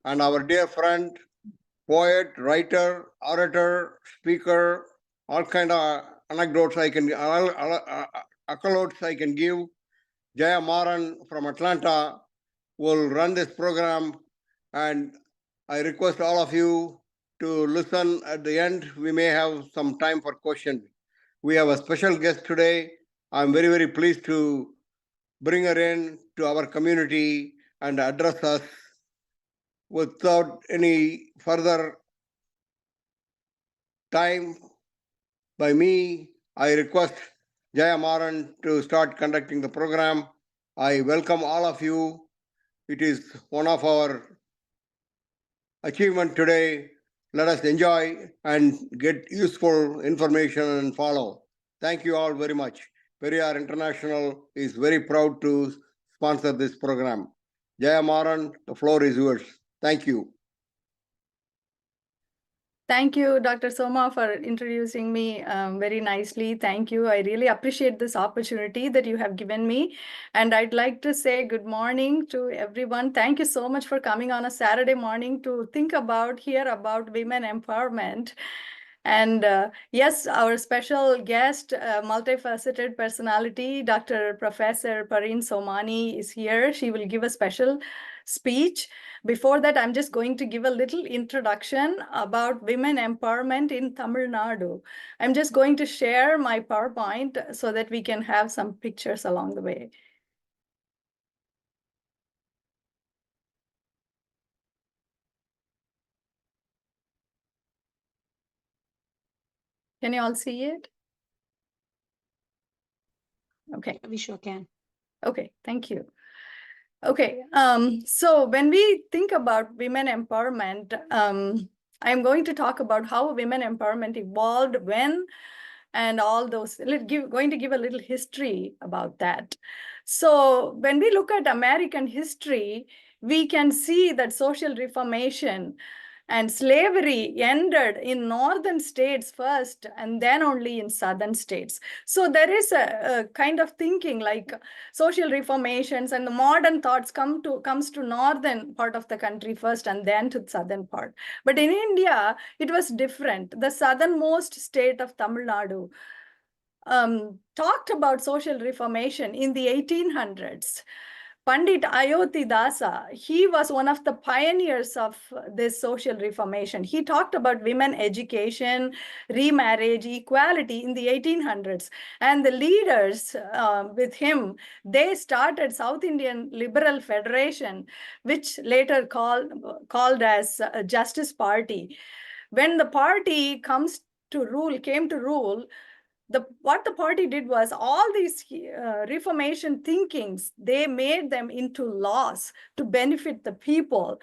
and our dear friend, poet, writer, orator, speaker, all kind of anecdotes I can, accolades I can give. Jeya Maran from Atlanta will run this program, and I request all of you to listen at the end. We may have some time for questions. We have a special guest today. I'm very, very pleased to bring her in to our community and address us. Without any further time by me, I request Jeya Maran to start conducting the program. I welcome all of you. It is one of our achievements today. Let us enjoy and get useful information and follow. Thank you all very much. Periyar International is very proud to sponsor this program. Jeya Maran, the floor is yours. Thank you. Thank you, Dr. Soma, for introducing me very nicely. Thank you. I really appreciate this opportunity that you have given me. And I'd like to say good morning to everyone. Thank you so much for coming on a Saturday morning to hear about women empowerment. And yes, our special guest, multifaceted personality, Dr. Professor Pareen Somani is here. She will give a special speech. Before that, I'm just going to give a little introduction about women empowerment in Tamil Nadu. I'm just going to share my PowerPoint so that we can have some pictures along the way. Can you all see it? Okay. We sure can. Okay, thank you. Okay, so when we think about women empowerment, I'm going to talk about how women empowerment evolved when and all those, going to give a little history about that. So when we look at American history, we can see that social reformation and slavery ended in northern states first and then only in southern states. So there is a kind of thinking like social reformations and the modern thoughts comes to northern part of the country first and then to the southern part. But in India, it was different. The southernmost state of Tamil Nadu talked about social reformation in the 1800s. Pandit Ayodhi Dasa, he was one of the pioneers of this social reformation. He talked about women education, remarriage, equality in the 1800s. And the leaders with him, they started South Indian Liberal Federation, which later called as Justice Party. When the party came to rule, what the party did was all these reformation thinkings, they made them into laws to benefit the people.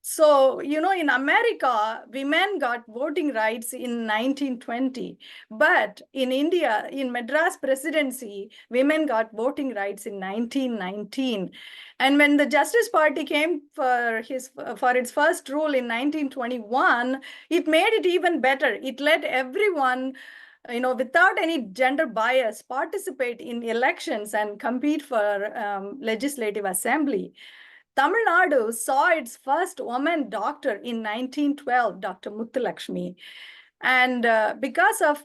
So, in America, women got voting rights in 1920, but in India, in Madras presidency, women got voting rights in 1919. And when the Justice Party came for its first rule in 1921, it made it even better. It let everyone, without any gender bias, participate in elections and compete for legislative assembly. Tamil Nadu saw its first woman doctor in 1912, Dr. Muthulakshmi. And because of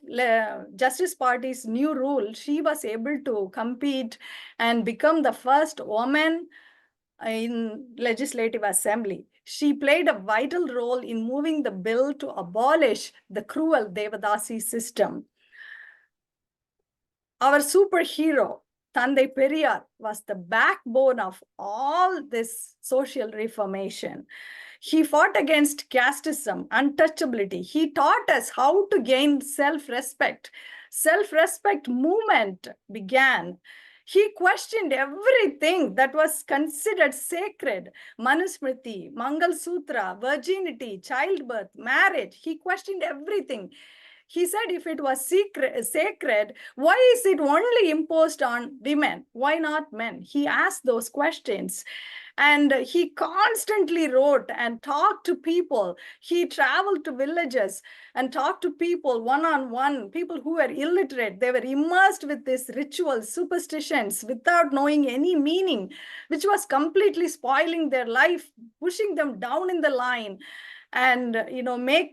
Justice Party's new rule, she was able to compete and become the first woman in legislative assembly. She played a vital role in moving the bill to abolish the cruel Devadasi system. Our superhero, Tandai Periyar, was the backbone of all this social reformation. He fought against casteism, untouchability. He taught us how to gain self-respect. Self-respect movement began. He questioned everything that was considered sacred. Manusmriti, Mangal Sutra, virginity, childbirth, marriage. He questioned everything. He said if it was sacred, why is it only imposed on women? Why not men? He asked those questions. And he constantly wrote and talked to people. He traveled to villages and talked to people one-on-one, people who were illiterate. They were immersed with these rituals, superstitions, without knowing any meaning, which was completely spoiling their life, pushing them down in the line, and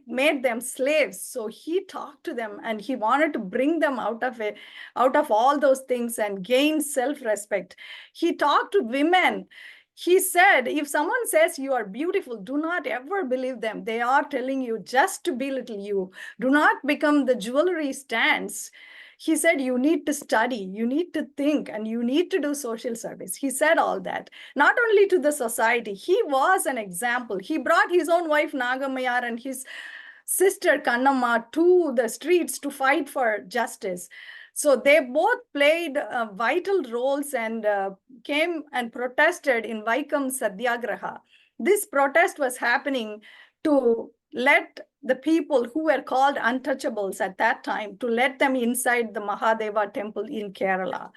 made them slaves. So he talked to them, and he wanted to bring them out of all those things and gain self-respect. He talked to women. He said, if someone says you are beautiful, do not ever believe them. They are telling you just to belittle you. Do not become the jewelry stands. He said, you need to study, you need to think, and you need to do social service. He said all that, not only to the society. He was an example. He brought his own wife, Nagamayar, and his sister, Kannamma, to the streets to fight for justice. So they both played vital roles and came and protested in Vaikam Satyagraha. This protest was happening to let the people who were called untouchables at that time, to let them inside the Mahadeva temple in Kerala.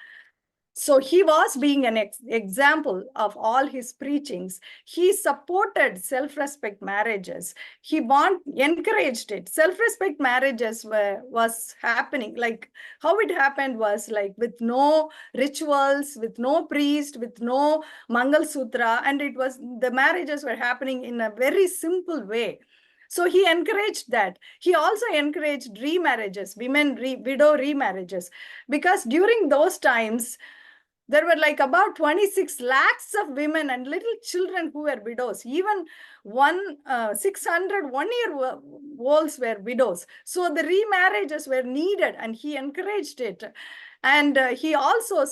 So he was being an example of all his preachings. He supported self-respect marriages. He encouraged it. Self-respect marriages was happening. Like how it happened was like with no rituals, with no priest, with no Mangal Sutra. And the marriages were happening in a very simple way. So he encouraged that. He also encouraged remarriages, widow remarriages, because during those times, there were like about 26 lakhs of women and little children who were widows. Even 600 one-year-olds were widows. So the remarriages were needed, and he encouraged it. And he also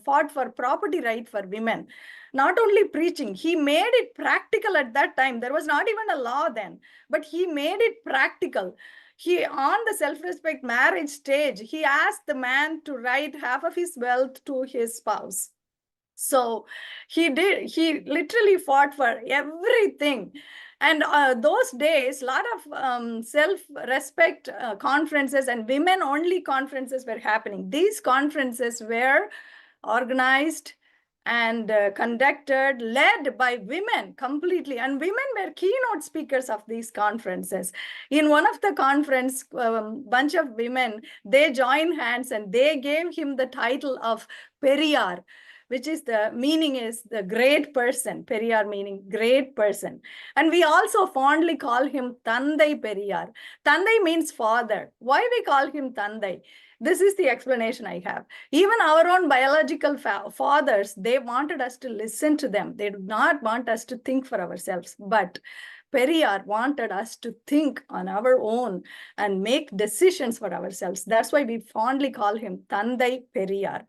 fought for property right for women. Not only preaching, he made it practical at that time. There was not even a law then, but he made it practical. On the self-respect marriage stage, he asked the man to write half of his wealth to his spouse. So he literally fought for everything. And those days, a lot of self-respect conferences and women-only conferences were happening. These conferences were organized and conducted, led by women completely. And women were keynote speakers of these conferences. In one of the conference, bunch of women, they joined hands and they gave him the title of Periyar, which is the meaning is the great person. Periyar meaning great person. And we also fondly call him Tandai Periyar. Tandai means father. Why we call him Tandai? This is the explanation I have. Even our own biological fathers, they wanted us to listen to them. They did not want us to think for ourselves. But Periyar wanted us to think on our own and make decisions for ourselves. That's why we fondly call him Tandai Periyar.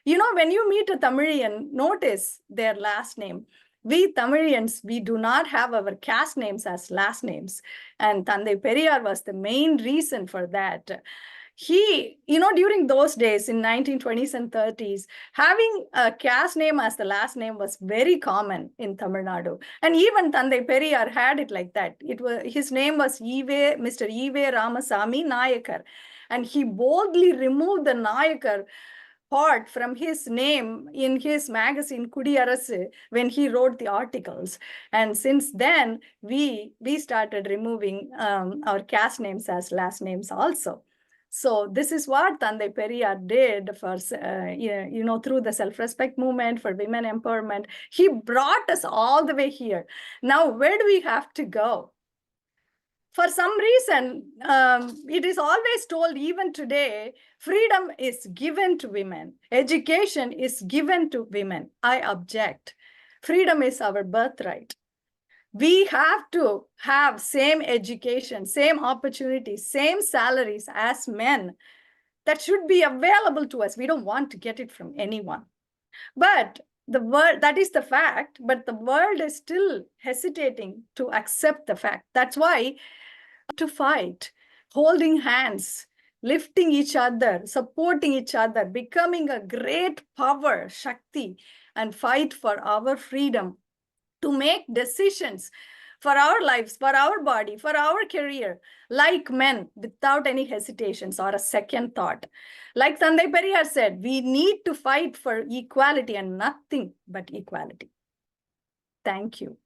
When you meet a Tamilian, notice their last name. We Tamilians, we do not have our caste names as last names. And Tandai Periyar was the main reason for that. He, during those days in 1920s and 30s, having a caste name as the last name was very common in Tamil Nadu. And even Tandai Periyar had it like that. His name was Mr. E.V. Ramasamy Nayakar. And he boldly removed the Nayakar part from his name in his magazine Kudiyarasu when he wrote the articles. And since then, we started removing our caste names as last names also. So this is what Tandai Periyar did for, through the self-respect movement for women empowerment. He brought us all the way here. Now, where do we have to go? For some reason, it is always told even today, freedom is given to women. Education is given to women. I object. Freedom is our birthright. We have to have same education, same opportunities, same salaries as men. That should be available to us. We don't want to get it from anyone. But the world, that is the fact, but the world is still hesitating to accept the fact. That's why to fight, holding hands, lifting each other, supporting each other, becoming a great power, Shakti, and fight for our freedom, to make decisions for our lives, for our body, for our career, like men, without any hesitations or a second thought. Like Tandai Periyar said, we need to fight for equality and nothing but equality. Thank you.